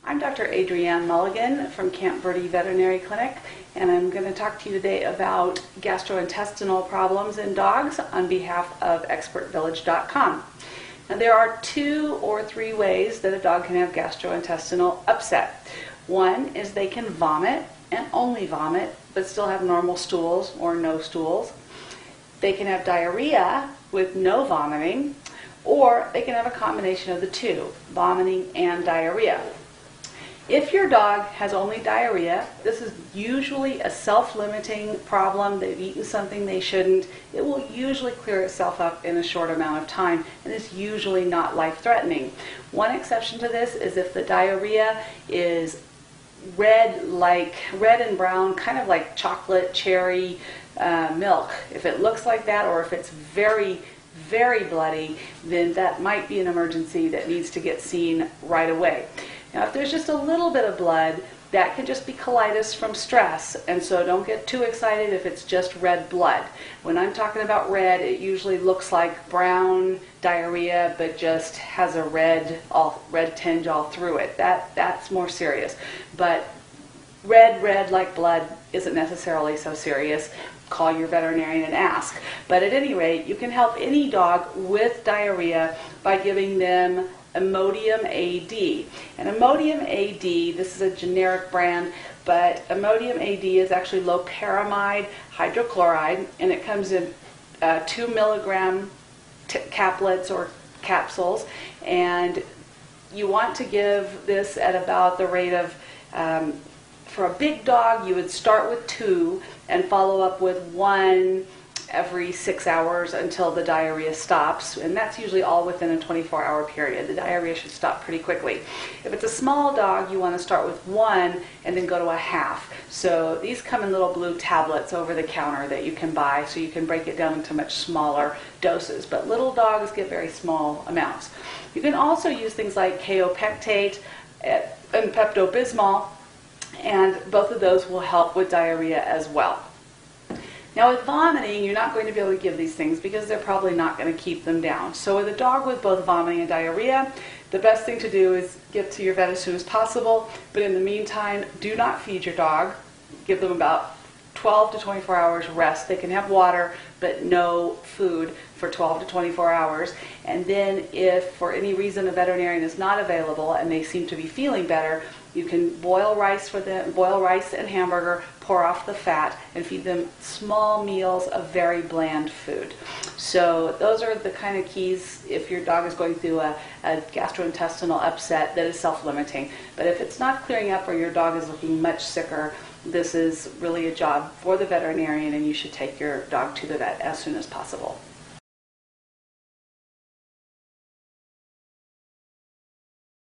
I'm Dr. Adrienne Mulligan from Camp Verde Veterinary Clinic, and I'm going to talk to you today about gastrointestinal problems in dogs on behalf of ExpertVillage.com. Now, there are 2 or 3 ways that a dog can have gastrointestinal upset. One is they can vomit and only vomit, but still have normal stools or no stools. They can have diarrhea with no vomiting, or they can have a combination of the two, vomiting and diarrhea. If your dog has only diarrhea, this is usually a self-limiting problem. They've eaten something they shouldn't. It will usually clear itself up in a short amount of time, and it's usually not life-threatening. One exception to this is if the diarrhea is red and brown, kind of like chocolate cherry milk. If it looks like that, or if it's very, very bloody, then that might be an emergency that needs to get seen right away. Now, if there's just a little bit of blood, that can just be colitis from stress, and so don't get too excited if it's just red blood. When I'm talking about red, it usually looks like brown diarrhea, but just has a red tinge all through it. That's more serious. But red like blood isn't necessarily so serious. Call your veterinarian and ask. But at any rate, you can help any dog with diarrhea by giving them Imodium AD. And Imodium AD, this is a generic brand, but Imodium AD is actually loperamide hydrochloride, and it comes in 2 milligram caplets or capsules, and you want to give this at about the rate of, for a big dog, you would start with 2 and follow up with 1 every 6 hours until the diarrhea stops, and that's usually all within a 24-hour period. The diarrhea should stop pretty quickly. If it's a small dog, you want to start with 1 and then go to a half. So these come in little blue tablets over the counter that you can buy, so you can break it down into much smaller doses. But little dogs get very small amounts. You can also use things like kaopectate and Pepto-Bismol, and both of those will help with diarrhea as well. Now, with vomiting, you're not going to be able to give these things because they're probably not going to keep them down. So with a dog with both vomiting and diarrhea, the best thing to do is get to your vet as soon as possible. But in the meantime, do not feed your dog. Give them about 12 to 24 hours rest. They can have water, but no food for 12 to 24 hours. And then if for any reason a veterinarian is not available and they seem to be feeling better, you can boil rice for them, boil rice and hamburger, pour off the fat, and feed them small meals of very bland food. So those are the kind of keys if your dog is going through a gastrointestinal upset that is self-limiting. But if it's not clearing up or your dog is looking much sicker, this is really a job for the veterinarian, and you should take your dog to the vet as soon as possible.